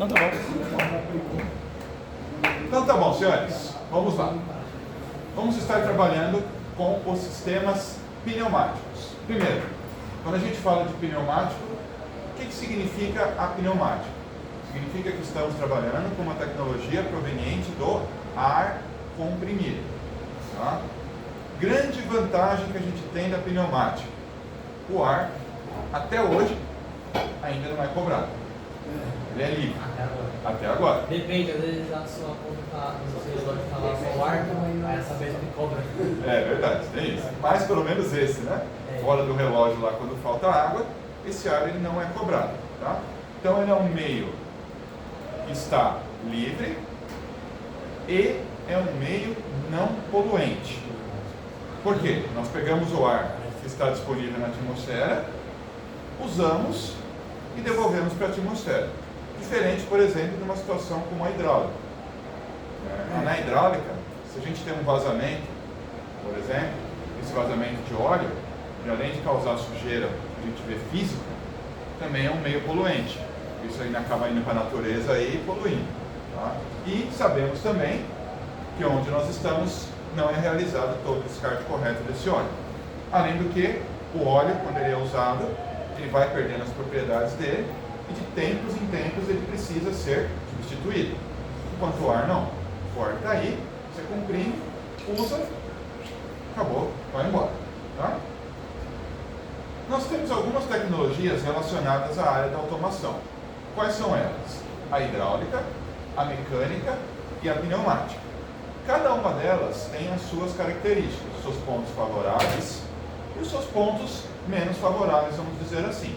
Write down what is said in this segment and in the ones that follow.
Não, tá bom. Então tá bom, senhores. Vamos lá. Vamos estar trabalhando com os sistemas pneumáticos. Primeiro, quando a gente fala de pneumático, o que significa a pneumática? Significa que estamos trabalhando com uma tecnologia proveniente do ar comprimido. Tá? Grande vantagem que a gente tem da pneumática: o ar, até hoje, ainda não é cobrado. Ele é livre. Até agora. Depende, às vezes a sua conta no seu relógio está lá só o ar, aí essa vez que cobra. É verdade, tem isso. Mas pelo menos esse, né? Fora do relógio lá, quando falta água, esse ar ele não é cobrado. Tá? Então ele é um meio que está livre e é um meio não poluente. Por quê? Nós pegamos o ar que está disponível na atmosfera, usamos e devolvemos para a atmosfera. Diferente, por exemplo, de uma situação como a hidráulica. Na hidráulica, se a gente tem um vazamento, por exemplo, esse vazamento de óleo, e além de causar sujeira, a gente vê física, também é um meio poluente. Isso aí acaba indo para a natureza e poluindo. Tá? E sabemos também que onde nós estamos não é realizado todo o descarte correto desse óleo. Além do que, o óleo, quando ele é usado, ele vai perdendo as propriedades dele e de tempos em tempos ele precisa ser substituído. Enquanto o ar não. O ar está aí, você comprime, usa, acabou, vai embora. Tá? Nós temos algumas tecnologias relacionadas à área da automação. Quais são elas? A hidráulica, a mecânica e a pneumática. Cada uma delas tem as suas características, os seus pontos favoráveis e os seus pontos menos favoráveis, vamos dizer assim.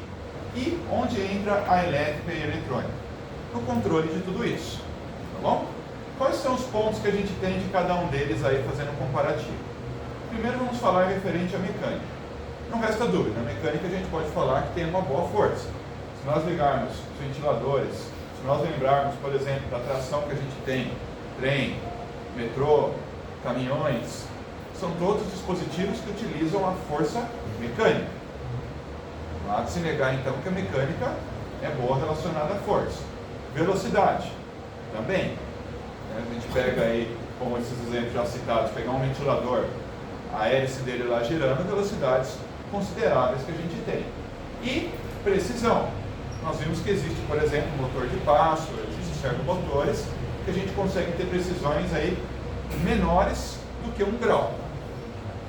E onde entra a elétrica e a eletrônica? No controle de tudo isso. Tá bom? Quais são os pontos que a gente tem de cada um deles aí fazendo um comparativo? Primeiro vamos falar referente à mecânica. Não resta dúvida, na mecânica a gente pode falar que tem uma boa força. Se nós ligarmos os ventiladores, se nós lembrarmos, por exemplo, da tração que a gente tem, trem, metrô, caminhões, são todos dispositivos que utilizam a força mecânica. Não há de se negar então que a mecânica é boa relacionada à força. Velocidade, também. A gente pega aí, como esses exemplos já citados, pegar um ventilador, a hélice dele lá girando, velocidades consideráveis que a gente tem. E precisão. Nós vimos que existe, por exemplo, motor de passo, existem servomotores, que a gente consegue ter precisões aí menores do que 1 grau.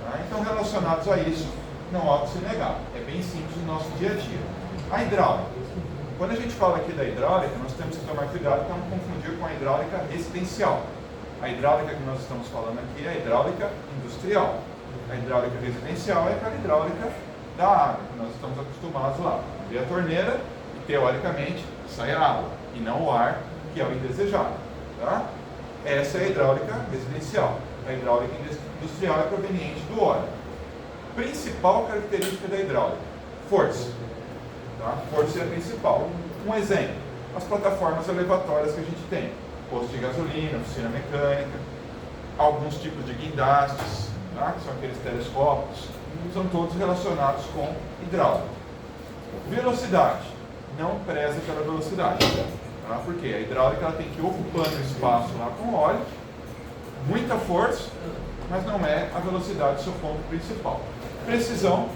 Tá? Então, relacionados a isso, não há o que se negar. É bem simples no nosso dia a dia. A hidráulica. Quando a gente fala aqui da hidráulica, nós temos que tomar cuidado para não confundir com a hidráulica residencial. A hidráulica que nós estamos falando aqui é a hidráulica industrial. A hidráulica residencial é aquela hidráulica da água, que nós estamos acostumados lá. Abrir a torneira e, teoricamente, sai a água, e não o ar, que é o indesejado. Tá? Essa é a hidráulica residencial. A hidráulica industrial é proveniente do óleo. Principal característica da hidráulica: força. Tá? Força é a principal. Um exemplo: as plataformas elevatórias que a gente tem. Posto de gasolina, oficina mecânica, alguns tipos de guindastes, tá? Que são aqueles telescópios, são todos relacionados com hidráulica. Velocidade: não preza pela velocidade, tá? Porque a hidráulica ela tem que ir ocupando espaço lá com óleo, muita força, mas não é a velocidade o seu ponto principal. Precisão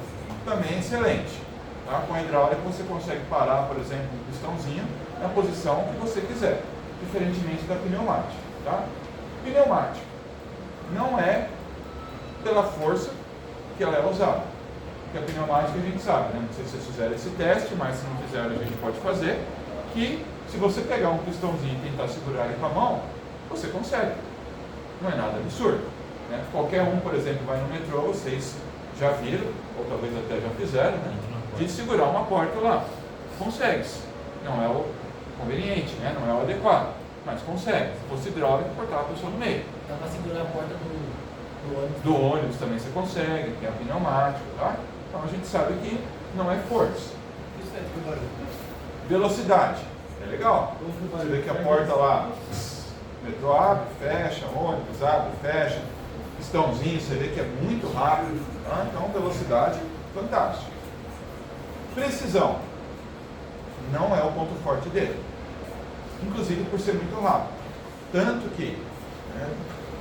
também é excelente, tá? Com a hidráulica você consegue parar, por exemplo, um pistãozinho na posição que você quiser, diferentemente da pneumática. Tá? Pneumática não é pela força que ela é usada. Porque a pneumática a gente sabe, né? Não sei se vocês fizeram esse teste, mas se não fizeram a gente pode fazer, que se você pegar um pistãozinho e tentar segurar ele com a mão, você consegue. Não é nada absurdo. Né? Qualquer um, por exemplo, vai no metrô, vocês já viram, ou talvez até já fizeram, né? De segurar uma porta lá. Consegue-se. Não é o conveniente, né? Não é o adequado, mas consegue. Se fosse hidráulico, cortar a pessoa no meio. Dá para segurar a porta do ônibus. Do ônibus também você consegue, tem a pneumática, tá? Então a gente sabe que não é força. Isso é tipo barulho. Velocidade, é legal. Você vê que a porta lá, metrô abre, fecha, ônibus abre, fecha, pistãozinho, você vê que é muito rápido, tá? Então velocidade, fantástico. Precisão, não é o ponto forte dele. inclusive por ser muito rápido. Tanto que, né,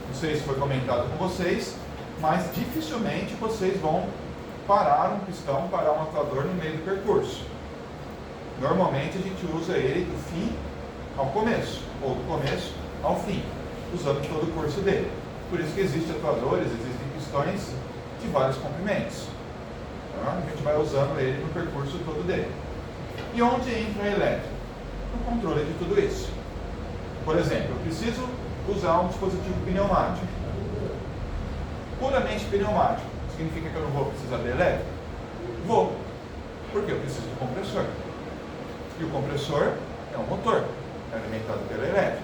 não sei se foi comentado com vocês, mas dificilmente vocês vão parar um pistão, parar um atuador no meio do percurso. Normalmente a gente usa ele do fim ao começo, ou do começo ao fim, usando todo o curso dele. Por isso que existem atuadores, existem pistões de vários comprimentos. Tá? A gente vai usando ele no percurso todo dele. E onde entra a elétrica? No controle de tudo isso. Por exemplo, eu preciso usar um dispositivo pneumático. Puramente pneumático. Significa que eu não vou precisar de elétrica? Vou. Porque eu preciso do compressor. E o compressor é um motor, é alimentado pela elétrica.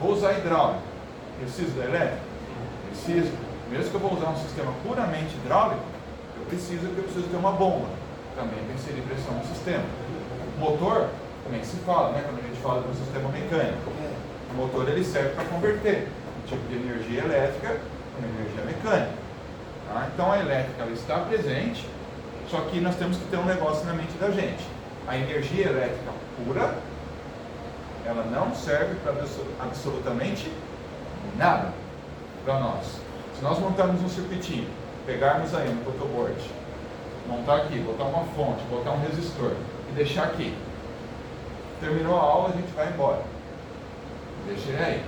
Vou usar hidráulico. Preciso da elétrica? Preciso. Mesmo que eu vou usar um sistema puramente hidráulico, eu preciso ter uma bomba. Também tem que inserir pressão no sistema. Motor, também se fala, né? Quando a gente fala de um sistema mecânico. O motor ele serve para converter um tipo de energia elétrica em energia mecânica. Tá? Então a elétrica ela está presente, só que nós temos que ter um negócio na mente da gente. A energia elétrica pura, ela não serve para absolutamente nada para nós. Se nós montarmos um circuitinho, pegarmos aí no photoboard, montar aqui, botar uma fonte, botar um resistor e deixar aqui. Terminou a aula, a gente vai embora. Deixa ele aí.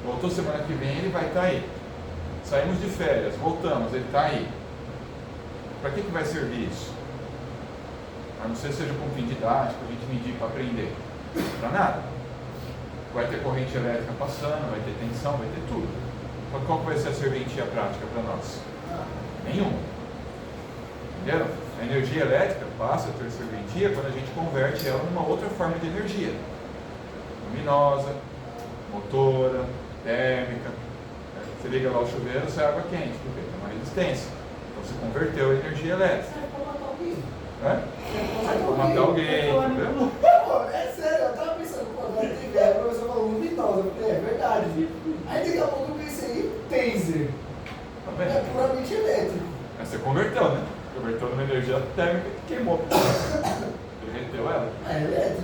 Voltou semana que vem, ele vai estar aí. Saímos de férias, voltamos, ele está aí. Para que vai servir isso? A não ser que seja com fim didático, a gente medir para aprender. Para nada. Vai ter corrente elétrica passando, vai ter tensão, vai ter tudo. Então qual vai ser a serventia prática para nós? Nenhuma. Entenderam? A energia elétrica passa a ter serventia quando a gente converte ela numa outra forma de energia. Luminosa, motora, térmica. Você liga lá o chuveiro, sai água quente, porque tem uma resistência. Então você converteu a energia elétrica. Para matar alguém. É sério, eu tava pensando, pô, agora tem velho, o professor falou luminosa, eu falei, é verdade. Aí daqui a pouco eu pensei, taser. Tá vendo? É puramente elétrico. Mas você converteu, né? Converteu numa energia térmica que queimou. Derreteu ela. É elétrico.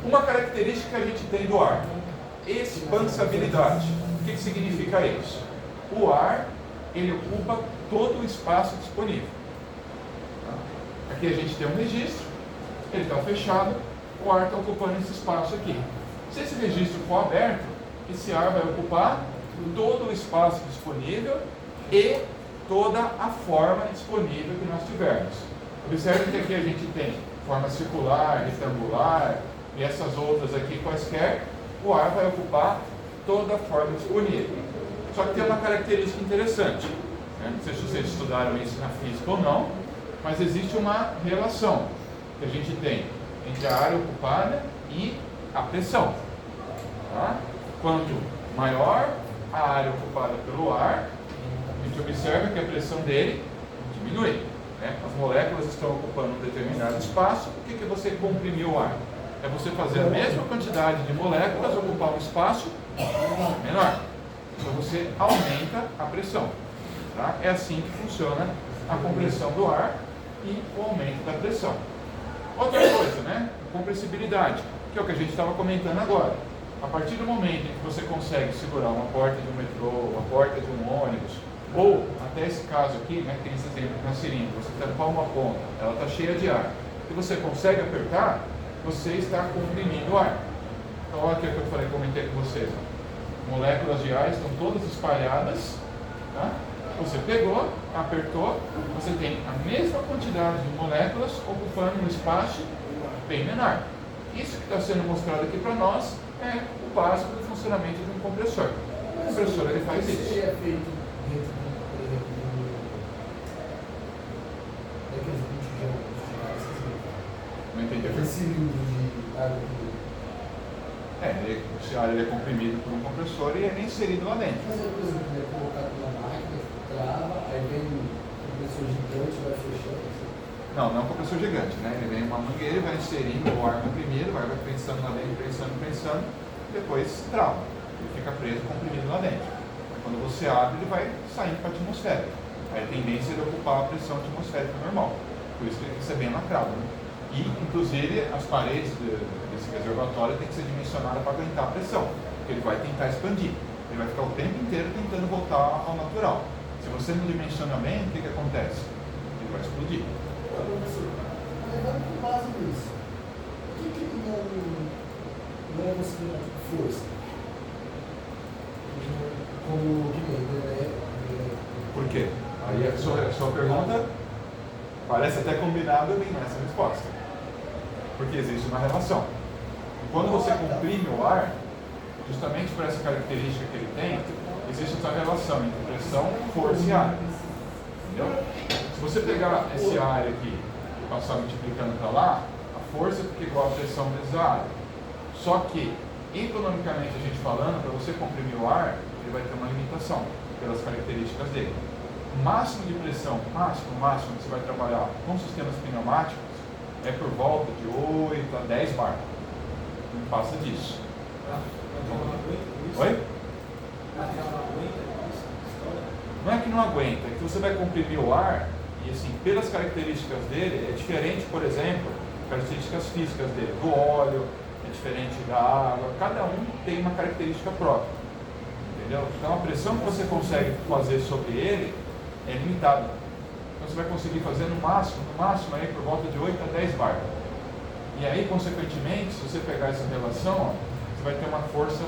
Uma característica que a gente tem do ar: expansabilidade. O que significa isso? O ar, ele ocupa todo o espaço disponível. Aqui a gente tem um registro, ele está fechado, o ar está ocupando esse espaço aqui. Se esse registro for aberto, esse ar vai ocupar todo o espaço disponível e toda a forma disponível que nós tivermos. Observe que aqui a gente tem forma circular, retangular e essas outras aqui quaisquer. O ar vai ocupar toda a forma disponível. Só que tem uma característica interessante, né? Não sei se vocês estudaram isso na física ou não, mas existe uma relação que a gente tem entre a área ocupada e a pressão. Tá? Quanto maior a área ocupada pelo ar, a gente observa que a pressão dele diminui. Né? As moléculas estão ocupando um determinado espaço. O que você comprimiu o ar? É você fazer a mesma quantidade de moléculas ocupar um espaço menor. Então você aumenta a pressão. Tá? É assim que funciona a compressão do ar e o aumento da pressão. Outra coisa, né? Compressibilidade, que é o que a gente estava comentando agora. A partir do momento em que você consegue segurar uma porta de um metrô, uma porta de um ônibus, ou até esse caso aqui, né, que tem esse exemplo na seringa, você tampar uma ponta, ela está cheia de ar, e você consegue apertar, você está comprimindo o ar. Então olha aqui o que eu falei, comentei com vocês. Ó. Moléculas de ar estão todas espalhadas, tá? Você pegou, apertou, você tem a mesma quantidade de moléculas ocupando um espaço bem menor. Isso que está sendo mostrado aqui para nós é o básico do funcionamento de um compressor. O compressor ele faz isso. Seria feito dentro, por exemplo, daqueles botijões, Não entendi. aquele cilindro de água. Se a área é comprimido por um compressor e é inserido lá dentro. Mas, por exemplo, é colocado na máquina, trava, aí vem um compressor gigante, vai fechando. Não é um compressor gigante, né? Ele vem uma mangueira, vai inserindo o ar comprimido, vai prensando lá dentro, prensando, depois trava. Ele fica preso, comprimido lá dentro. Quando você abre, ele vai saindo para a atmosfera. Aí a tendência é de ocupar a pressão atmosférica normal. Por isso que ele tem que ser bem lacrado, né? E, inclusive, as paredes desse reservatório têm que ser dimensionadas para aguentar a pressão, porque ele vai tentar expandir. Ele vai ficar o tempo inteiro tentando voltar ao natural. Se você não dimensiona bem, o que acontece? Ele vai explodir. Professor, levando com base nisso, por que ele não é considerado força? Como Por quê? Aí a sua pergunta parece até combinada bem nessa resposta. Porque existe uma relação. Quando você comprime o ar, justamente por essa característica que ele tem, existe essa relação entre pressão, força e ar. Entendeu? Se você pegar esse ar aqui e passar multiplicando para lá, a força fica igual à pressão vezes a área. Só que, economicamente a gente falando, para você comprimir o ar, ele vai ter uma limitação pelas características dele. O máximo de pressão, máximo que você vai trabalhar com sistemas pneumáticos é por volta de 8 a 10 bar. Não passa disso. Tá? Oi? Não é que não aguenta, é que você vai comprimir o ar e, assim, pelas características dele, é diferente, por exemplo, características físicas dele, do óleo, é diferente da água, cada um tem uma característica própria, entendeu? Então a pressão que você consegue fazer sobre ele é limitada. Então você vai conseguir fazer no máximo aí por volta de 8 a 10 bar. E aí, consequentemente, se você pegar essa relação, ó, você vai ter uma força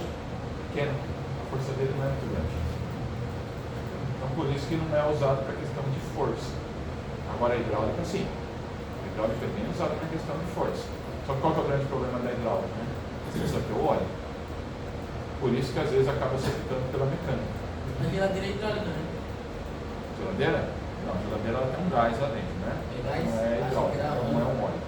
pequena, a força dele não é muito grande. Então por isso que não é usado para questão de força. Agora a hidráulica sim. A hidráulica é bem usada na questão de força. Só que qual que é o grande problema da hidráulica? Né? Você precisa ter o óleo. Por isso que às vezes acaba se optando pela mecânica. A geladeira é hidráulica, né? Geladeira? Não, a geladeira ela tem um gás lá dentro, né? É gás? Não é hidráulica, não é um óleo.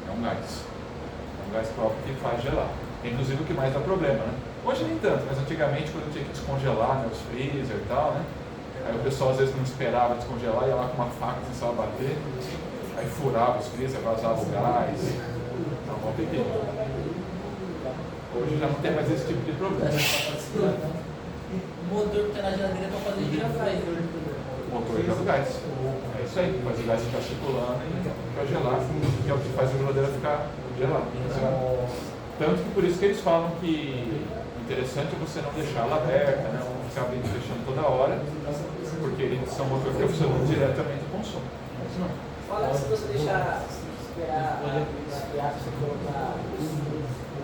É um gás. É um gás próprio que faz gelar. É inclusive o que mais dá problema, né? Hoje nem tanto, mas antigamente quando tinha que descongelar, né, os freezer e tal, né? Aí o pessoal às vezes não esperava descongelar, ia lá com uma faca, começava a bater, aí furava os freezer, vazava o gás. Então, bom pepino. Hoje já não tem mais esse tipo de problema. O motor que tem na geladeira é para fazer girafais, né? O motor é do gás. É isso aí, faz o gás ficar circulando e ficar gelado, que é o que faz a geladeira ficar gelada. Tanto que por isso que eles falam que interessante é você não deixar ela aberta, né? Não ficar abrindo e fechando toda hora, porque eles são motores que funcionam diretamente do consumo. Fala se você deixar esperar esfriar, você colocar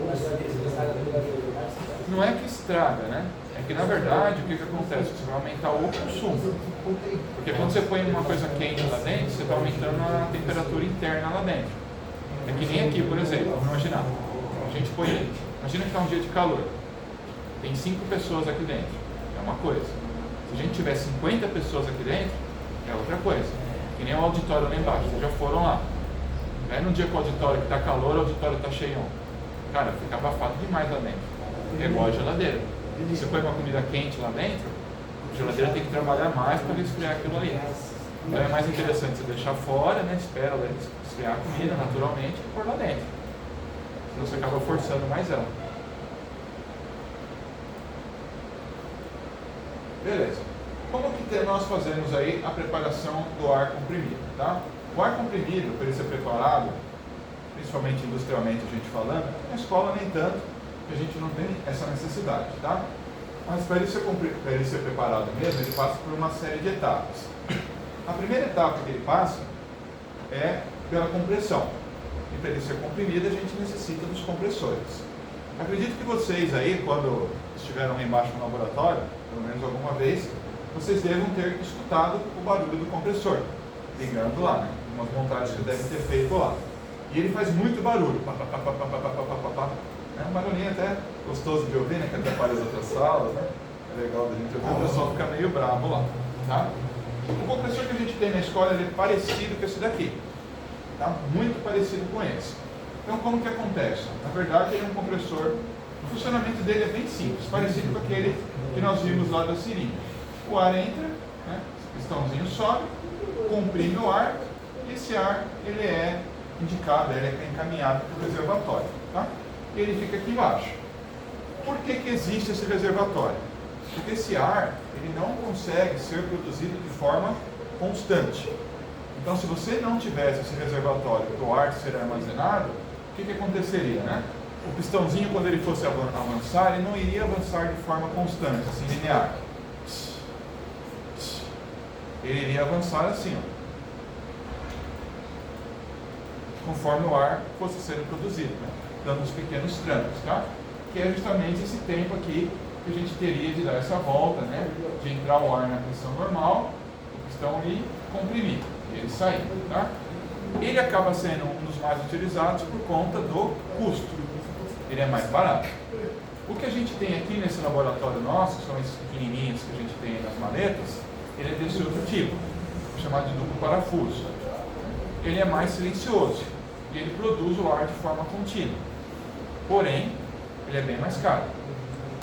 na geladeira, você estraga a geladeira. Não é que estraga, né? É que na verdade o que acontece? Você vai aumentar o consumo. Porque quando você põe uma coisa quente lá dentro, você está aumentando a temperatura interna lá dentro. É que nem aqui, por exemplo, vamos imaginar. A gente põe, imagina que está um dia de calor. Tem 5 pessoas aqui dentro. É uma coisa. Se a gente tiver 50 pessoas aqui dentro, é outra coisa. Que nem o auditório lá embaixo, vocês já foram lá. Aí num dia com o auditório que está calor, o auditório está cheio. Cara, fica abafado demais lá dentro. É igual a geladeira. Se você põe uma comida quente lá dentro, a geladeira tem que trabalhar mais para resfriar aquilo ali. Então é mais interessante você deixar fora, né? Espera ela esfriar a comida naturalmente e pôr lá dentro. Senão você acaba forçando mais ela. Beleza. Como que nós fazemos aí a preparação do ar comprimido, tá? O ar comprimido, para ele ser preparado, principalmente industrialmente a gente falando, na escola nem tanto, que a gente não tem essa necessidade, tá? Mas para ele ser preparado mesmo, ele passa por uma série de etapas. A primeira etapa que ele passa é pela compressão. E para ele ser comprimido, a gente necessita dos compressores. Acredito que vocês aí, quando estiveram lá embaixo no laboratório, pelo menos alguma vez, vocês devem ter escutado o barulho do compressor, ligando lá, né? Umas montagens que devem ter feito lá. E ele faz muito barulho. É um barulhinho até gostoso de ouvir, né? Que atrapalha as outras salas, né? É legal da gente ouvir, o pessoal fica meio bravo lá, tá? O compressor que a gente tem na escola, ele é parecido com esse daqui, tá? Muito parecido com esse. Então, como que acontece? Na verdade, ele é um compressor, o funcionamento dele é bem simples, parecido com aquele que nós vimos lá da seringa. O ar entra, né? Esse pistãozinho sobe, comprime o ar, e esse ar, ele é indicado, ele é encaminhado para o reservatório, tá? E ele fica aqui embaixo. Por que existe esse reservatório? Porque esse ar, ele não consegue ser produzido de forma constante. Então, se você não tivesse esse reservatório para o ar ser armazenado, o que aconteceria, né? O pistãozinho, quando ele fosse avançar, ele não iria avançar de forma constante, assim, linear. Ele iria avançar assim, ó, conforme o ar fosse sendo produzido, né? Dando os pequenos trancos, tá? Que é justamente esse tempo aqui que a gente teria de dar essa volta, né? De entrar o ar na pressão normal, o pistão e comprimir, e ele sair, tá? Ele acaba sendo um dos mais utilizados por conta do custo. Ele é mais barato. O que a gente tem aqui nesse laboratório nosso, que são esses pequenininhos que a gente tem nas maletas, ele é desse outro tipo, chamado de duplo parafuso. Ele é mais silencioso e ele produz o ar de forma contínua. Porém, ele é bem mais caro.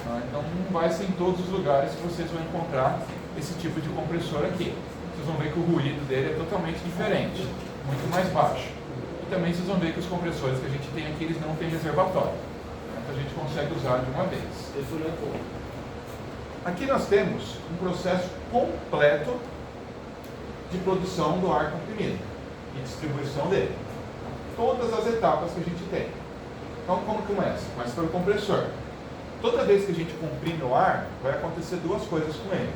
Tá? Então, não vai ser em todos os lugares que vocês vão encontrar esse tipo de compressor aqui. Vocês vão ver que o ruído dele é totalmente diferente, muito mais baixo. E também vocês vão ver que os compressores que a gente tem aqui, eles não têm reservatório. Então, a gente consegue usar de uma vez. Aqui nós temos um processo completo de produção do ar comprimido e distribuição dele. Todas as etapas que a gente tem. Então, como começa? Começa pelo compressor. Toda vez que a gente comprime o ar, vai acontecer duas coisas com ele.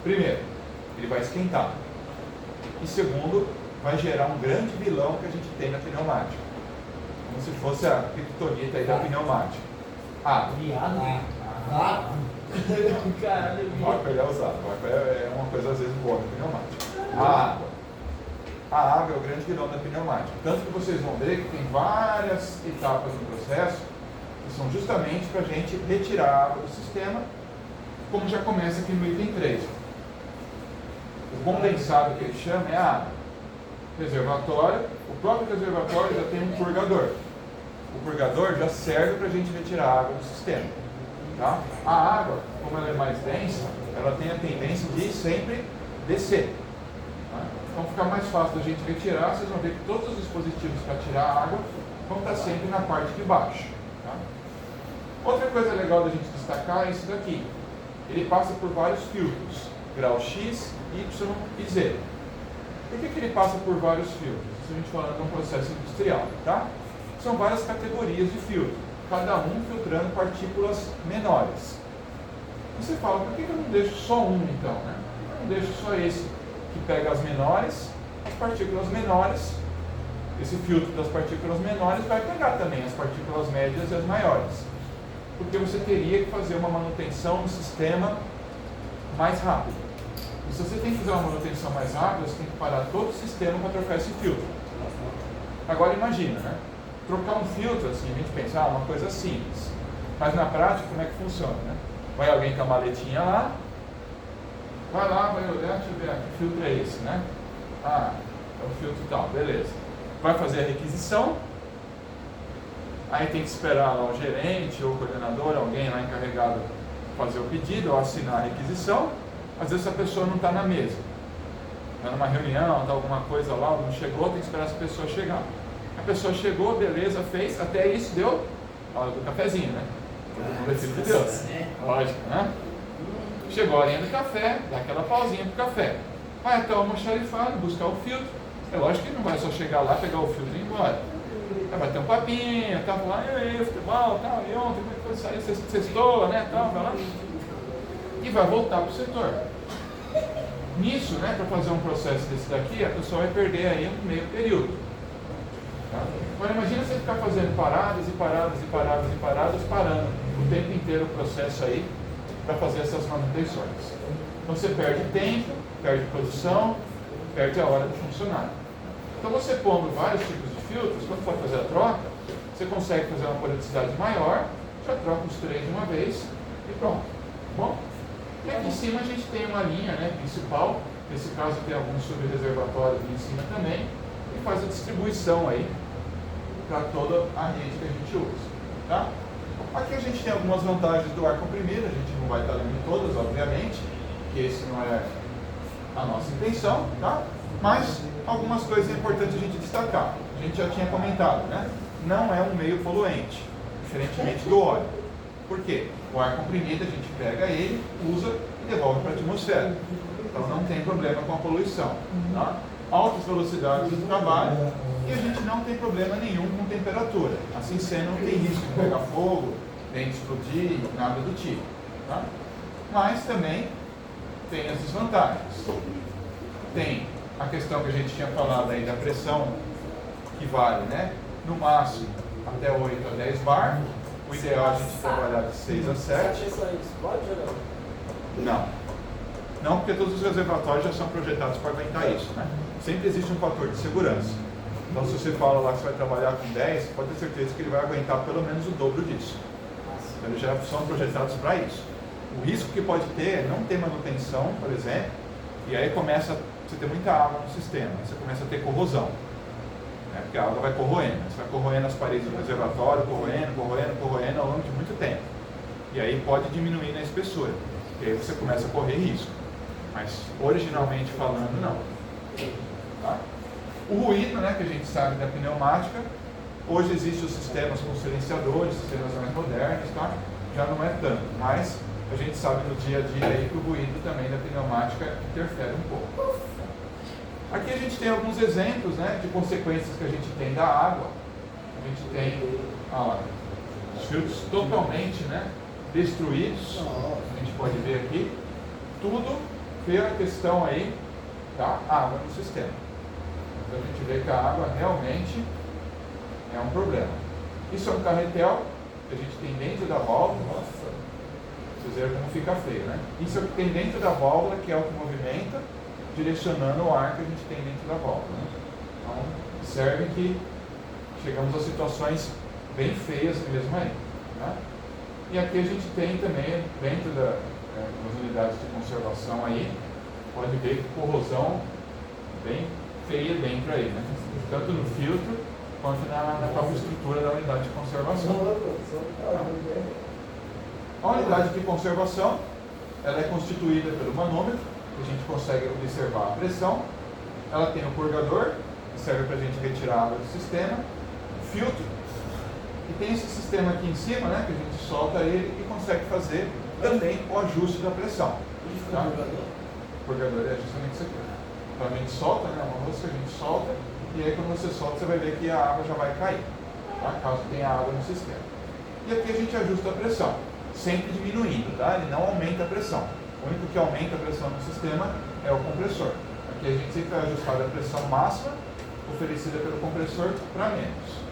Primeiro, ele vai esquentar. E segundo, vai gerar um grande vilão que a gente tem na pneumática. Como se fosse a criptonita aí da pneumática. Água. Caralho, O álcool é usado. O álcool é uma coisa às vezes boa na pneumática. A água. A água é o grande vilão da pneumática. Tanto que vocês vão ver que tem várias etapas no processo que são justamente para a gente retirar a água do sistema, como já começa aqui no item 3. O condensado que ele chama é a água. Reservatório, o próprio reservatório já tem um purgador. O purgador já serve para a gente retirar a água do sistema. Tá? A água, como ela é mais densa, ela tem a tendência de sempre descer. Tá? Então fica mais fácil da gente retirar, vocês vão ver que todos os dispositivos para tirar a água vão estar sempre na parte de baixo. Tá? Outra coisa legal da gente destacar é isso daqui. Ele passa por vários filtros, grau X, Y e Z. Por que ele passa por vários filtros? Isso a gente falando de um processo industrial, tá? São várias categorias de filtro, cada um filtrando partículas menores. E você fala, por que eu não deixo só um então, né? Por que eu não deixo só esse que pega as menores, as partículas menores, esse filtro das partículas menores vai pegar também as partículas médias e as maiores. Porque você teria que fazer uma manutenção no sistema mais rápido. E se você tem que fazer uma manutenção mais rápida, você tem que parar todo o sistema para trocar esse filtro. Agora imagina, né? Trocar um filtro, assim, a gente pensa, uma coisa simples. Mas na prática, como é que funciona, né? Vai alguém com a maletinha lá, vai lá, vai olhar, deixa eu ver, que filtro é esse, né? Ah, é o filtro tal, beleza. Vai fazer a requisição, aí tem que esperar lá o gerente ou o coordenador, alguém lá encarregado de fazer o pedido ou assinar a requisição. Às vezes a pessoa não está na mesa, está numa reunião, está alguma coisa lá, não chegou, tem que esperar essa pessoa chegar. A pessoa chegou, beleza, fez, até isso deu a hora do cafezinho, né? Todo mundo é filho de Deus. Lógico, né? Chegou a horinha do café, dá aquela pausinha pro café. Vai até o almoxarifado, buscar o filtro. É lógico que não vai só chegar lá, pegar o filtro e ir embora. Vai ter um papinho, tá lá, e aí, futebol, tal, e ontem, como é que foi sair? Sextou, né, tal, vai lá. E vai voltar pro setor. Nisso, né, para fazer um processo desse daqui, a pessoa vai perder aí um meio período. Tá? Agora imagina você ficar fazendo paradas e paradas e paradas e paradas, parando o tempo inteiro o processo aí para fazer essas manutenções. Então você perde tempo, perde produção, perde a hora do funcionário. Então você pondo vários tipos de filtros, quando for fazer a troca, você consegue fazer uma periodicidade maior, já troca os 3 de uma vez e pronto. Bom? E aqui em cima a gente tem uma linha, né, principal, nesse caso tem alguns subreservatórios ali em cima também, e faz a distribuição aí para toda a rede que a gente usa. Tá? Aqui a gente tem algumas vantagens do ar comprimido, a gente não vai estar lendo todas, obviamente, que esse não é a nossa intenção, tá? Mas algumas coisas importantes a gente destacar. A gente já tinha comentado, né? Não é um meio poluente, diferentemente do óleo. Por quê? O ar comprimido a gente pega ele, usa e devolve para a atmosfera. Então não tem problema com a poluição. Tá? Altas velocidades do trabalho e a gente não tem problema nenhum com temperatura. Assim sendo, não tem risco de pegar fogo, nem de explodir, nada do tipo. Tá? Mas também tem as desvantagens. Tem a questão que a gente tinha falado aí da pressão, que vale, né? No máximo até 8 a 10 bar. O ideal é a gente trabalhar de 6 a 7. Essa pressão aí explode ou não? Não. Não, porque todos os reservatórios já são projetados para aguentar isso, né? Sempre existe um fator de segurança. Então, se você fala lá que você vai trabalhar com 10, pode ter certeza que ele vai aguentar pelo menos o dobro disso. Então, eles já são projetados para isso. O risco que pode ter é não ter manutenção, por exemplo, e aí começa você ter muita água no sistema, você começa a ter corrosão. Porque a água vai corroendo, você vai corroendo as paredes do reservatório, corroendo ao longo de muito tempo. E aí pode diminuir na espessura, e aí você começa a correr risco. Mas originalmente falando, não. Tá? O ruído, né, que a gente sabe da pneumática, hoje existem os sistemas com silenciadores, sistemas mais modernos, tá? Já não é tanto, mas a gente sabe no dia a dia aí que o ruído também da pneumática interfere um pouco. Aqui a gente tem alguns exemplos, né, de consequências que a gente tem da água. A gente tem os filtros totalmente, né, destruídos. A gente pode ver aqui tudo pela questão aí da água no sistema. Então a gente vê que a água realmente é um problema. Isso é um carretel que a gente tem dentro da válvula. Nossa, vocês verem como fica feio, né? Isso é o que tem dentro da válvula, que é o que movimenta, direcionando o ar que a gente tem dentro da válvula. Né? Então, observe que chegamos a situações bem feias mesmo aí. Né? E aqui a gente tem também, dentro das unidades de conservação aí, pode ver que corrosão bem feia dentro aí, né? Tanto no filtro quanto na própria estrutura da unidade de conservação. A unidade de conservação, ela é constituída pelo manômetro, que a gente consegue observar a pressão. Ela tem o purgador, que serve para a gente retirar a água do sistema, filtro, e tem esse sistema aqui em cima, né, que a gente solta ele e consegue fazer também o ajuste da pressão. Tá? O purgador é justamente isso aqui. Então a gente solta, né, uma rosca, a gente solta, e aí quando você solta, você vai ver que a água já vai cair, tá? Caso tenha água no sistema. E aqui a gente ajusta a pressão, sempre diminuindo, tá? Ele não aumenta a pressão. O único que aumenta a pressão no sistema é o compressor. Aqui a gente sempre vai ajustar a pressão máxima oferecida pelo compressor para menos.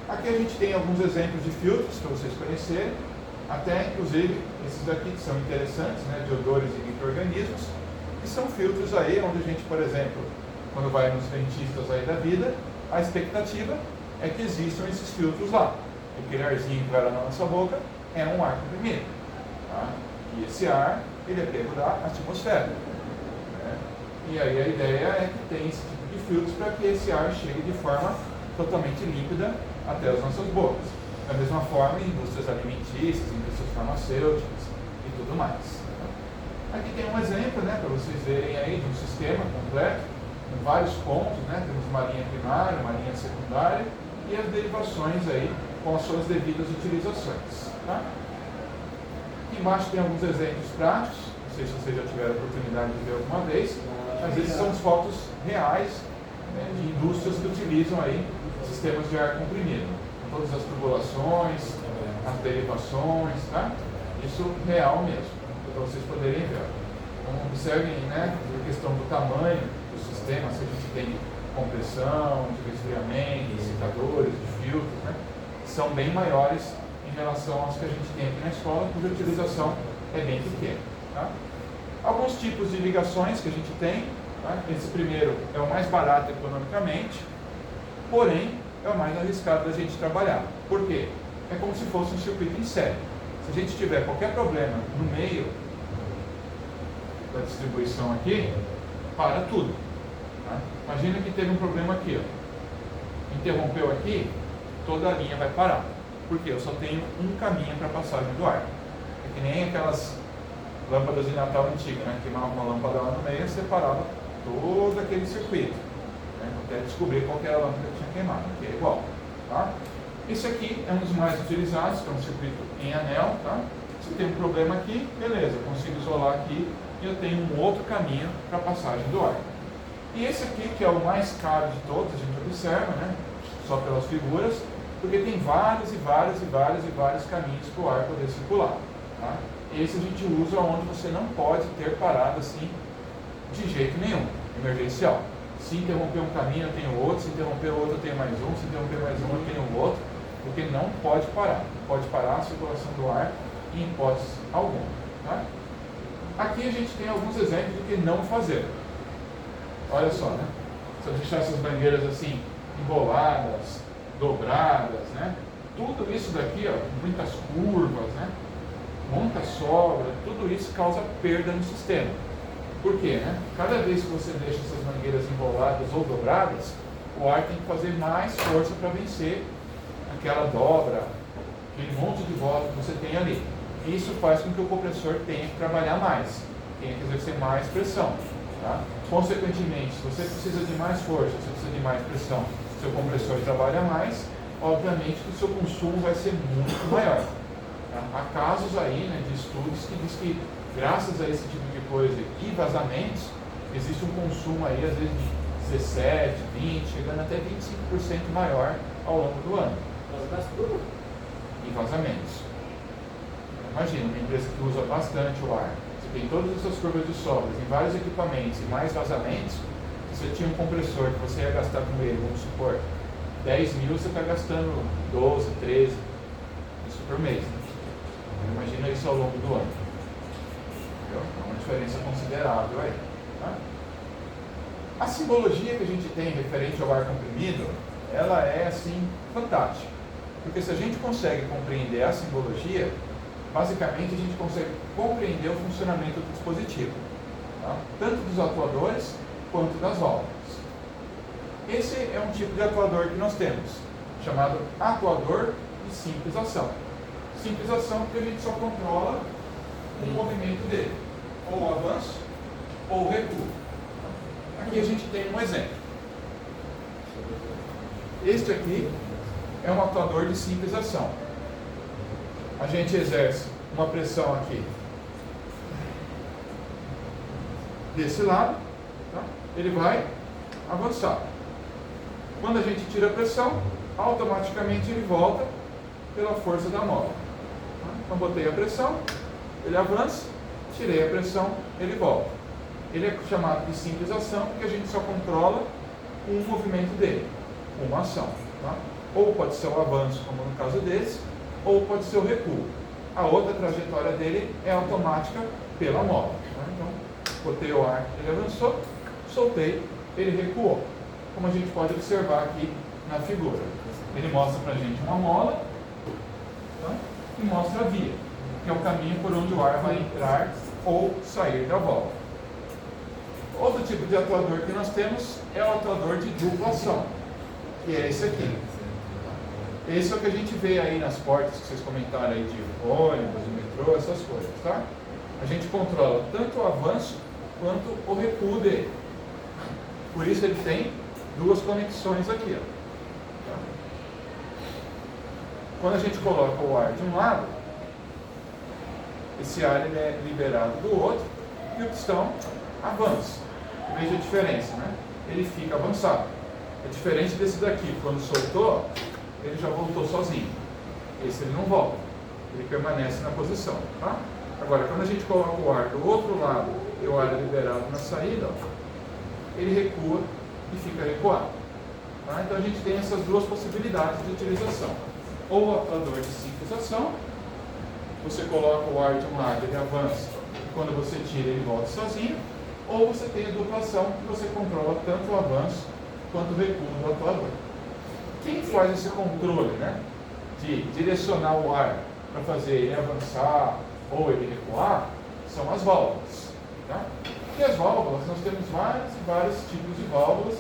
Aqui a gente tem alguns exemplos de filtros para vocês conhecerem, até inclusive esses daqui que são interessantes, né, de odores e micro-organismos, que são filtros aí onde a gente, por exemplo, quando vai nos dentistas aí da vida, a expectativa é que existam esses filtros lá. Aquele arzinho que vai lá na nossa boca é um ar comprimido. Tá? E esse ar, ele é pego da atmosfera. Né? E aí a ideia é que tem esse tipo de filtros para que esse ar chegue de forma totalmente límpida até as nossas bocas. Da mesma forma em indústrias alimentícias, indústrias farmacêuticas e tudo mais. Aqui tem um exemplo, né, para vocês verem aí de um sistema completo, com vários pontos, né? Temos uma linha primária, uma linha secundária e as derivações aí com as suas devidas utilizações. Tá? Aqui embaixo tem alguns exemplos práticos, não sei se vocês já tiveram a oportunidade de ver alguma vez, mas esses são as fotos reais, né, de indústrias que utilizam aí sistemas de ar comprimido, com todas as tubulações, as derivações, tá? Isso real mesmo, para vocês poderem ver. Então observem, né, a questão do tamanho do sistema, se a gente tem compressão, de resfriamento, excitadores, de filtros, né, são bem maiores em relação aos que a gente tem aqui na escola, cuja utilização é bem pequena. Tá? Alguns tipos de ligações que a gente tem, tá? Esse primeiro é o mais barato economicamente, porém é o mais arriscado da gente trabalhar. Por quê? É como se fosse um circuito em série. Se a gente tiver qualquer problema no meio da distribuição aqui, para tudo. Tá? Imagina que teve um problema aqui, ó. Interrompeu aqui, toda a linha vai parar. Porque eu só tenho um caminho para a passagem do ar. É que nem aquelas lâmpadas de Natal antigas, né? Queimava uma lâmpada lá no meio e separava todo aquele circuito, né? Até descobrir qual que era a lâmpada que tinha queimado, que é igual. Tá? Esse aqui é um dos mais utilizados, que é um circuito em anel, tá? Se tem um problema aqui, beleza, eu consigo isolar aqui e eu tenho um outro caminho para a passagem do ar. E esse aqui, que é o mais caro de todos, a gente observa, né? Só pelas figuras, porque tem vários caminhos para o ar poder circular. Tá? Esse a gente usa onde você não pode ter parada assim de jeito nenhum, emergencial. Se interromper um caminho, eu tenho outro, se interromper outro, eu tenho mais um, se interromper mais um, eu tenho outro, porque não pode parar. Não pode parar a circulação do ar em hipótese alguma. Tá? Aqui a gente tem alguns exemplos do que não fazer. Olha só, né? Se eu deixar essas mangueiras assim, emboladas, dobradas, né? Tudo isso daqui, ó, muitas curvas, né? Muita sobra, tudo isso causa perda no sistema. Por quê, né? Cada vez que você deixa essas mangueiras emboladas ou dobradas, o ar tem que fazer mais força para vencer aquela dobra, aquele monte de volta que você tem ali. Isso faz com que o compressor tenha que trabalhar mais, tenha que exercer mais pressão. Tá? Consequentemente, se você precisa de mais força, se você precisa de mais pressão, seu compressor trabalha mais, obviamente que o seu consumo vai ser muito maior. Tá? Há casos aí, né, de estudos que diz que graças a esse tipo de coisa e vazamentos, existe um consumo aí às vezes de 17, 20, chegando até 25% maior ao longo do ano. E vazamentos. Imagina, uma empresa que usa bastante o ar, você tem todas essas curvas de sobras em vários equipamentos e mais vazamentos, se você tinha um compressor que você ia gastar com ele, vamos supor, 10 mil, você está gastando 12, 13, isso por mês. Né? Imagina isso ao longo do ano. Entendeu? É uma diferença considerável aí. Tá? A simbologia que a gente tem referente ao ar comprimido, ela é assim, fantástica. Porque se a gente consegue compreender a simbologia, basicamente a gente consegue compreender o funcionamento do dispositivo, tá? Tanto dos atuadores quanto das válvulas. Esse é um tipo de atuador que nós temos, chamado atuador de simples ação. Simples ação porque a gente só controla o movimento dele, ou o avanço ou o recuo. Aqui a gente tem um exemplo. Este aqui é um atuador de simples ação. A gente exerce uma pressão aqui desse lado, tá? Ele vai avançar. Quando a gente tira a pressão, automaticamente ele volta pela força da mola. Tá? Então botei a pressão, ele avança, tirei a pressão, ele volta. Ele é chamado de simples ação porque a gente só controla um movimento dele, uma ação. Tá? Ou pode ser o avanço, como no caso desse, ou pode ser o recuo. A outra trajetória dele é automática pela mola. Tá? Então, botei o ar, ele avançou, soltei, ele recuou. Como a gente pode observar aqui na figura. Ele mostra para a gente uma mola, tá? E mostra a via, que é o caminho por onde o ar vai entrar ou sair da válvula. Outro tipo de atuador que nós temos é o atuador de dupla ação, que é esse aqui. Esse é o que a gente vê aí nas portas que vocês comentaram aí de ônibus, de metrô, essas coisas, tá? A gente controla tanto o avanço quanto o recuo dele. Por isso ele tem duas conexões aqui, ó. Tá? Quando a gente coloca o ar de um lado, esse ar ele é liberado do outro e o pistão avança. Veja a diferença, né? Ele fica avançado. É diferente desse daqui, quando soltou, ele já voltou sozinho. Esse ele não volta, ele permanece na posição, tá? Agora, quando a gente coloca o ar do outro lado e o ar é liberado na saída, ó, ele recua e fica recuado. Tá? Então a gente tem essas duas possibilidades de utilização. Ou o atuador de simples ação, você coloca o ar de um lado, ele avança, quando você tira ele volta sozinho, ou você tem a dupla ação, que você controla tanto o avanço quanto o recuo do atuador. Quem faz esse controle, né, de direcionar o ar para fazer ele avançar ou ele recuar, são as válvulas. Tá? E as válvulas, nós temos vários tipos de válvulas,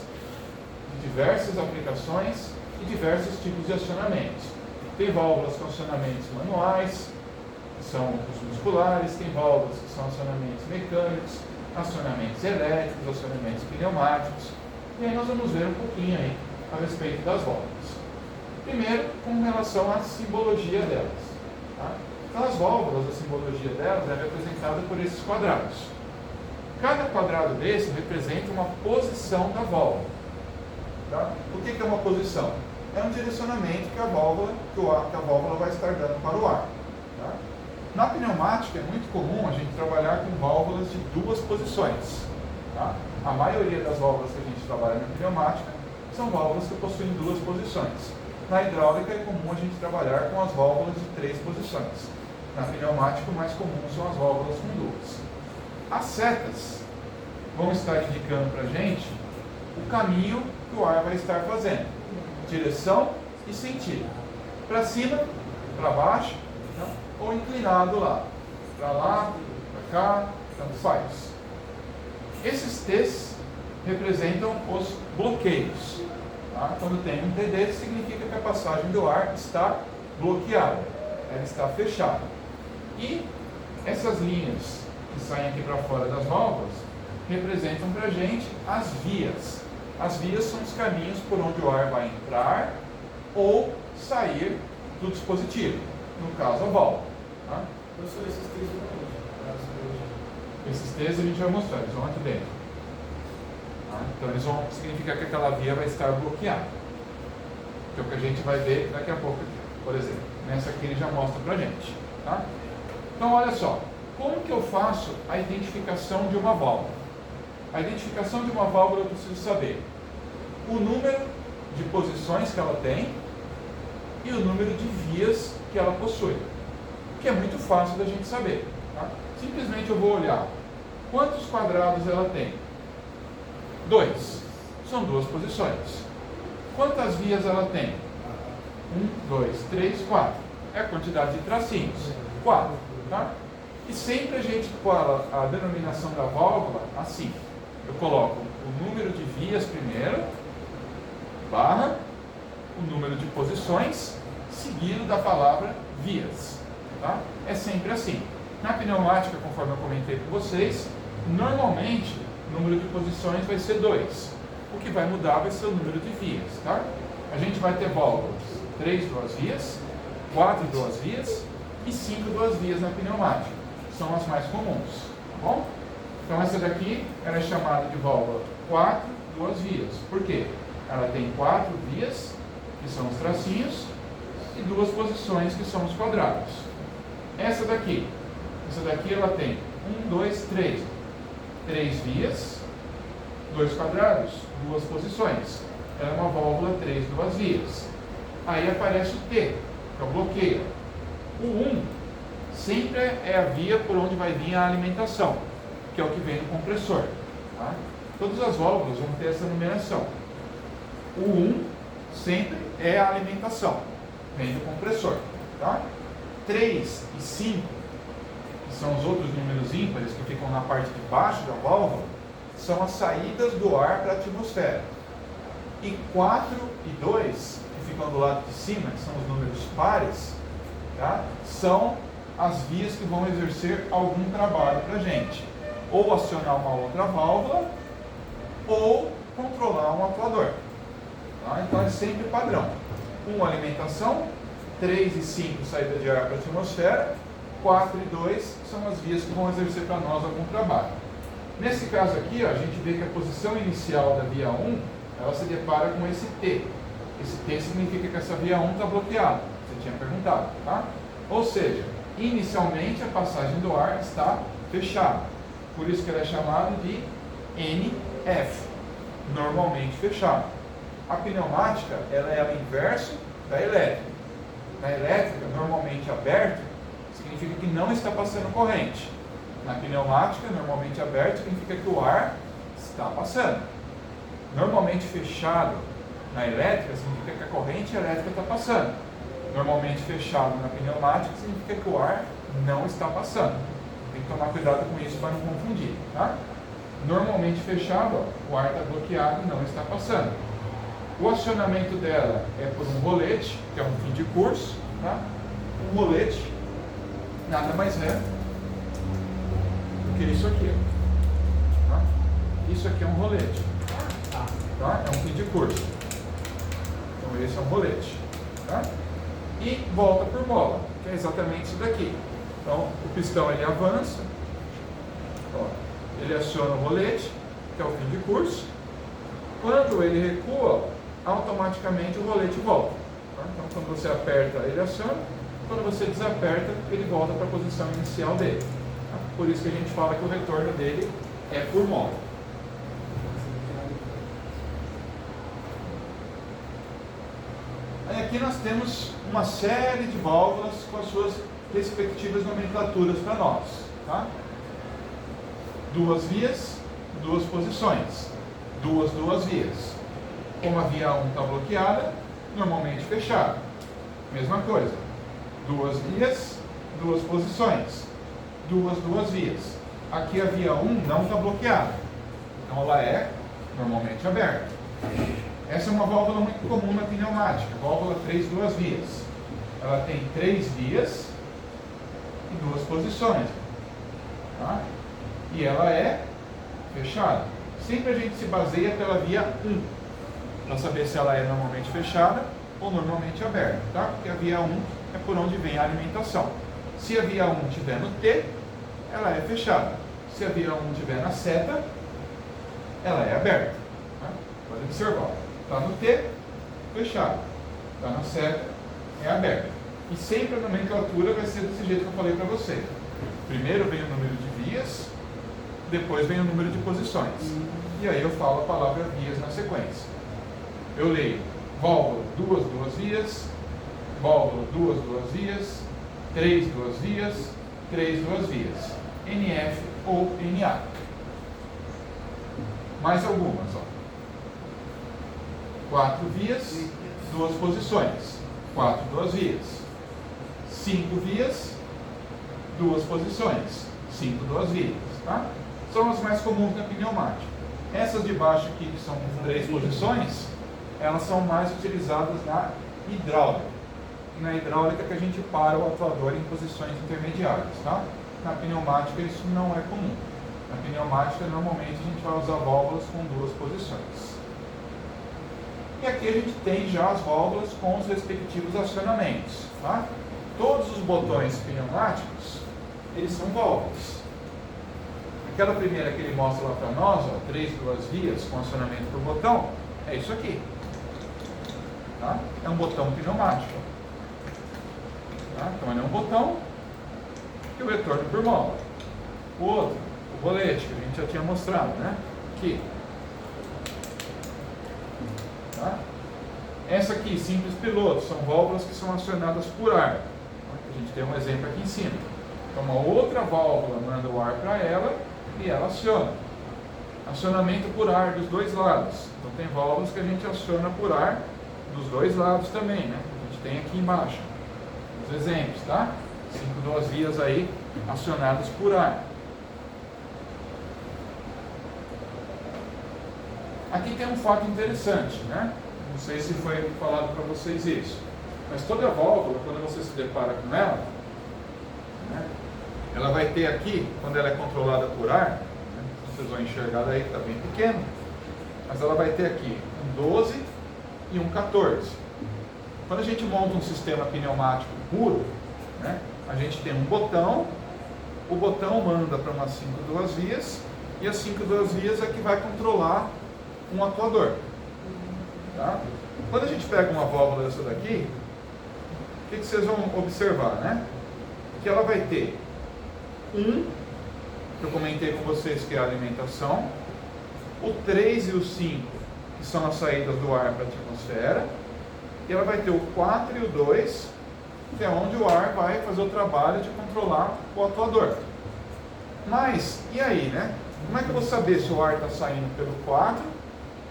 de diversas aplicações e diversos tipos de acionamentos. Tem válvulas com acionamentos manuais, que são os musculares, tem válvulas que são acionamentos mecânicos, acionamentos elétricos, acionamentos pneumáticos. E aí nós vamos ver um pouquinho aí a respeito das válvulas. Primeiro, com relação à simbologia delas. Tá? Então, as válvulas, a simbologia delas é representada por esses quadrados. Cada quadrado desse representa uma posição da válvula. Tá? O que é uma posição? É um direcionamento que a válvula vai estar dando para o ar. Tá? Na pneumática é muito comum a gente trabalhar com válvulas de duas posições. Tá? A maioria das válvulas que a gente trabalha na pneumática são válvulas que possuem duas posições. Na hidráulica é comum a gente trabalhar com as válvulas de 3 posições. Na pneumática o mais comum são as válvulas com duas. As setas vão estar indicando para a gente o caminho que o ar vai estar fazendo. Direção e sentido. Para cima, para baixo, tá? Ou inclinado lá. Para lá, para cá, tanto faz. Esses T's representam os bloqueios. Tá? Quando tem um TD, significa que a passagem do ar está bloqueada, ela está fechada. E essas linhas que saem aqui para fora das válvulas representam para a gente as vias. As vias são os caminhos por onde o ar vai entrar ou sair do dispositivo, no caso a válvula. Tá? Professor, esses três Esses T's a gente vai mostrar, eles vão aqui dentro. Tá? Então eles vão significar que aquela via vai estar bloqueada. Que é o que a gente vai ver daqui a pouco, por exemplo. Nessa aqui ele já mostra pra gente. Tá? Então olha só, como que eu faço a identificação de uma válvula? A identificação de uma válvula eu preciso saber o número de posições que ela tem e o número de vias que ela possui. Que é muito fácil da gente saber. Tá? Simplesmente eu vou olhar quantos quadrados ela tem. 2. São 2 posições. Quantas vias ela tem? 1, 2, 3, 4. É a quantidade de tracinhos. 4. Tá? E sempre a gente fala a denominação da válvula assim. Eu coloco o número de vias primeiro, barra, o número de posições, seguido da palavra vias. Tá? É sempre assim. Na pneumática, conforme eu comentei com vocês, normalmente o número de posições vai ser 2. O que vai mudar vai ser o número de vias. Tá? A gente vai ter válvulas 3 duas vias, 4 duas vias e 5 duas vias na pneumática. São as mais comuns. Tá bom? Então essa daqui ela é chamada de válvula 4 duas vias. Por quê? Ela tem 4 vias, que são os tracinhos, e 2 posições, que são os quadrados. Essa daqui ela tem 1, 2, 3. 3 vias, 2 quadrados, 2 posições. Ela é uma válvula 3 duas vias. Aí aparece o T, que é o bloqueio. O 1 sempre é a via por onde vai vir a alimentação, que é o que vem no compressor. Tá? Todas as válvulas vão ter essa numeração. O 1 sempre é a alimentação, vem do compressor. Tá? 3 e 5, que são os outros números ímpares que ficam na parte de baixo da válvula, são as saídas do ar para a atmosfera. E 4 e 2, que ficam do lado de cima, que são os números pares, tá? São as vias que vão exercer algum trabalho para a gente. Ou acionar uma outra válvula, ou controlar um atuador. Tá? Então é sempre padrão. 1 alimentação, 3 e 5 saída de ar para a atmosfera, 4 e 2 são as vias que vão exercer para nós algum trabalho. Nesse caso aqui, ó, a gente vê que a posição inicial da via 1, ela se depara com esse T. Esse T significa que essa via 1 está bloqueada, você tinha perguntado. Tá? Ou seja, inicialmente a passagem do ar está fechada. Por isso que ela é chamada de NF, normalmente fechada. A pneumática, ela é o inverso da elétrica. Na elétrica, normalmente aberto, significa que não está passando corrente. Na pneumática, normalmente aberto, significa que o ar está passando. Normalmente fechado na elétrica, significa que a corrente elétrica está passando. Normalmente fechado na pneumática, significa que o ar não está passando. Tem que tomar cuidado com isso para não confundir. Tá? Normalmente fechado, ó, o ar está bloqueado e não está passando. O acionamento dela é por um rolete, que é um fim de curso. Tá? Um rolete nada mais é do que isso aqui. Tá? Isso aqui é um rolete. Tá? É um fim de curso. Então esse é um rolete. tá? E volta por mola, que é exatamente isso daqui. Então, o pistão ele avança, ó, ele aciona o rolete, que é o fim de curso. Quando ele recua, automaticamente o rolete volta. Tá? Então, quando você aperta, ele aciona. Quando você desaperta, ele volta para a posição inicial dele. Tá? Por isso que a gente fala que o retorno dele é por mola. Aí aqui nós temos uma série de válvulas com as suas respectivas nomenclaturas para nós. Tá? 2 vias, 2 posições. 2 vias. Como a via 1 está bloqueada, normalmente fechada. Mesma coisa. 2 vias, 2 posições. 2 vias. Aqui a via 1 não está bloqueada. Então ela é normalmente aberta. Essa é uma válvula muito comum na pneumática. Válvula 3 2 vias. Ela tem 3 vias e 2 posições. Tá? E ela é fechada. Sempre a gente se baseia pela via 1. Para saber se ela é normalmente fechada ou normalmente aberta. Tá? Porque a via 1 é por onde vem a alimentação. Se a via 1 estiver no T, ela é fechada. Se a via 1 estiver na seta, ela é aberta. Tá? Pode observar. Está no T, fechado. Está na seta, é aberta. E sempre a nomenclatura vai ser desse jeito que eu falei para você. Primeiro vem o número de vias, depois vem o número de posições. E aí eu falo a palavra vias na sequência. Eu leio válvula 2 vias, válvula 2 vias, 3 2 vias, 3 2 vias. NF ou NA. Mais algumas, ó. 4 vias, 2 posições. 4 2 vias. 5 vias, 2 posições. 5 2 vias. Tá? São as mais comuns na pneumática. Essas de baixo aqui, que são 3 posições, elas são mais utilizadas na hidráulica. E na hidráulica que a gente para o atuador em posições intermediárias. Tá? Na pneumática isso não é comum. Na pneumática normalmente a gente vai usar válvulas com 2 posições. E aqui a gente tem já as válvulas com os respectivos acionamentos. Tá? Todos os botões pneumáticos, eles são válvulas. Aquela primeira que ele mostra lá para nós, ó, 3 2 vias com acionamento por botão, é isso aqui. Tá? É um botão pneumático. Tá? Então ele é um botão e o retorno por mola. O outro, o rolete, que a gente já tinha mostrado, né? Aqui. Tá? Essa aqui, simples piloto, são válvulas que são acionadas por ar. A gente tem um exemplo aqui em cima. Então uma outra válvula manda o ar para ela e ela aciona. Acionamento por ar dos dois lados. Então tem válvulas que a gente aciona por ar dos dois lados também, né? A gente tem aqui embaixo os exemplos, tá? 5 2 vias aí acionadas por ar. Aqui tem um fato interessante, né? Não sei se foi falado para vocês isso, mas toda válvula, quando você se depara com ela, né, ela vai ter aqui, quando ela é controlada por ar, né, vocês vão enxergar daí que está bem pequeno, mas ela vai ter aqui um 12 e um 14. Quando a gente monta um sistema pneumático puro, né, a gente tem um botão, o botão manda para umas 5 2 vias, e as 5 2 vias é que vai controlar um atuador. Tá? Quando a gente pega uma válvula dessa daqui, o que vocês vão observar, né? Que ela vai ter que eu comentei com vocês que é a alimentação, o 3 e o 5, que são as saídas do ar para a atmosfera, e ela vai ter o 4 e o 2, que é onde o ar vai fazer o trabalho de controlar o atuador. Mas, e aí, né? Como é que eu vou saber se o ar está saindo pelo 4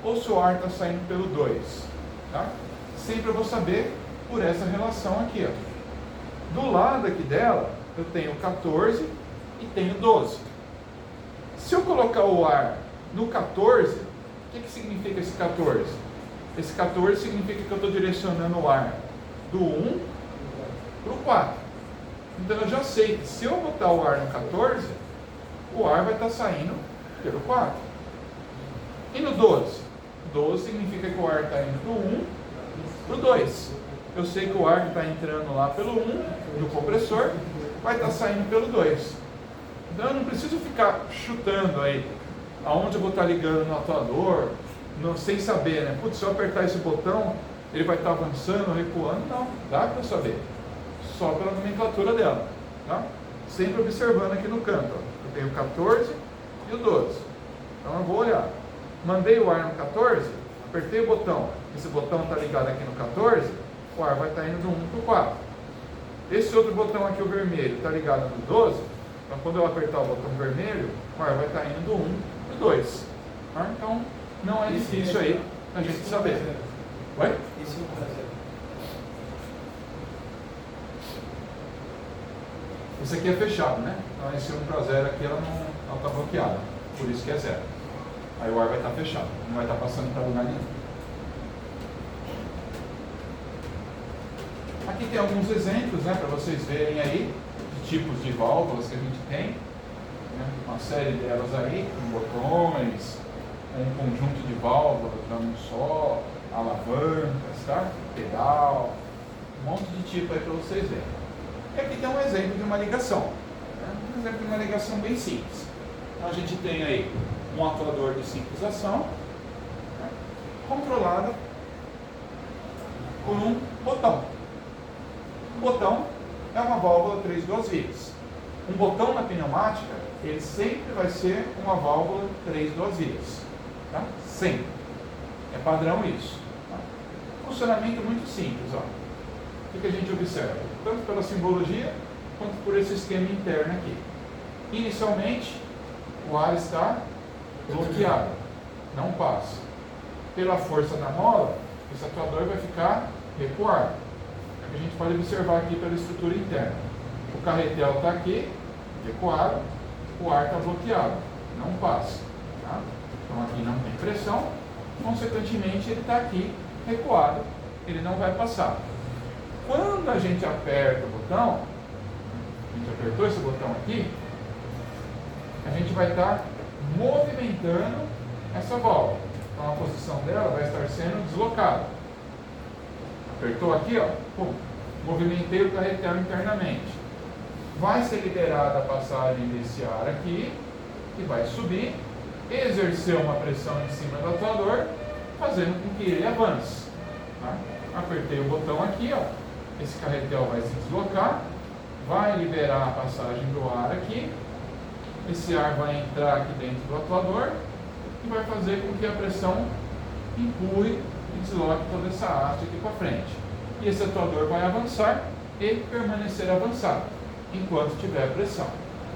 ou se o ar está saindo pelo 2? Tá? Sempre eu vou saber por essa relação aqui. Ó. Do lado aqui dela, eu tenho 14 e tenho 12. Se eu colocar o ar no 14, o que significa esse 14? Esse 14 significa que eu estou direcionando o ar do 1 para o 4. Então eu já sei que se eu botar o ar no 14, o ar vai estar saindo pelo 4. E no 12? 12 significa que o ar está indo do 1 para o 2. eu sei que o ar que está entrando lá pelo 1 do compressor vai estar saindo pelo 2. Então eu não preciso ficar chutando aí aonde eu vou estar ligando no atuador, sem saber, né? Putz, se eu apertar esse botão, ele vai estar avançando, recuando. Não, dá para saber. Só pela nomenclatura dela. Tá? Sempre observando aqui no canto. Ó. Eu tenho o 14 e o 12. Então eu vou olhar. Mandei o ar no 14, apertei o botão. Esse botão está ligado aqui no 14, o ar vai estar indo do 1 para o 4. Esse outro botão aqui, o vermelho, está ligado no 12. Então quando eu apertar o botão vermelho, o ar vai estar indo do 1 para o 2. Tá? Então não é difícil aí a gente saber. Oi? Esse aqui é fechado, né? Então esse 1 para 0 aqui ela não está bloqueada. Por isso que é 0. Aí o ar vai estar fechado. Não vai estar passando para lugar nenhum. Aqui tem alguns exemplos, né? Para vocês verem aí de tipos de válvulas que a gente tem. Né? Uma série delas aí, com botões, um conjunto de válvulas dando só, alavancas, tá? Pedal, um monte de tipo aí para vocês verem. E aqui tem um exemplo de uma ligação. Né? Um exemplo de uma ligação bem simples. Então a gente tem aí um atuador de simples ação, né? Controlado por um botão. Um botão é uma válvula 3 vias. Um botão na pneumática, ele sempre vai ser uma válvula 3 vias. Tá? Sempre. É padrão isso. Tá? Funcionamento muito simples. Ó. O que a gente observa? Tanto pela simbologia, quanto por esse esquema interno aqui. Inicialmente, o ar está bloqueado, não passa. Pela força da mola, esse atuador vai ficar recuado. A gente pode observar aqui pela estrutura interna. O carretel está aqui, recuado, o ar está bloqueado, não passa. Tá? Então aqui não tem pressão, consequentemente ele está aqui recuado, ele não vai passar. Quando a gente aperta o botão, a gente apertou esse botão aqui, a gente vai estar movimentando essa válvula. Então a posição dela vai estar sendo deslocada. Apertou aqui, ó, pum, movimentei o carretel internamente. Vai ser liberada a passagem desse ar aqui, que vai subir, exercer uma pressão em cima do atuador, fazendo com que ele avance. Tá? Apertei o botão aqui, ó, esse carretel vai se deslocar, vai liberar a passagem do ar aqui, esse ar vai entrar aqui dentro do atuador e vai fazer com que a pressão empurre e desloque toda essa haste aqui para frente. E esse atuador vai avançar e permanecer avançado, enquanto tiver pressão.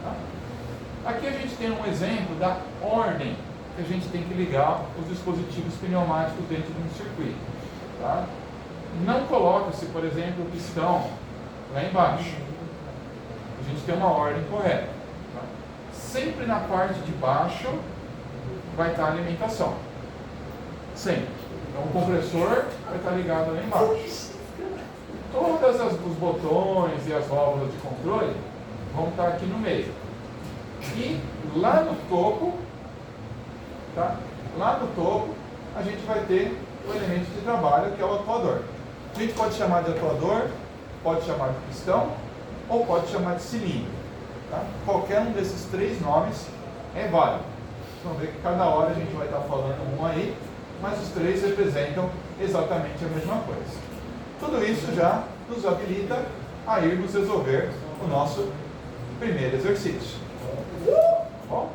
Tá? Aqui a gente tem um exemplo da ordem que a gente tem que ligar os dispositivos pneumáticos dentro de um circuito. Tá? Não coloca-se, por exemplo, o pistão lá embaixo. A gente tem uma ordem correta. Tá? Sempre na parte de baixo vai estar a alimentação. Sempre. Então o compressor vai estar ligado lá embaixo. Todos os botões e as válvulas de controle vão estar aqui no meio. E lá no topo, tá? Lá no topo, a gente vai ter o elemento de trabalho, que é o atuador. A gente pode chamar de atuador, pode chamar de pistão, ou pode chamar de cilindro. Tá? Qualquer um desses três nomes é válido. Vocês vão ver que cada hora a gente vai estar falando um aí, mas os três representam exatamente a mesma coisa. Tudo isso já nos habilita a irmos resolver o nosso primeiro exercício. Bom?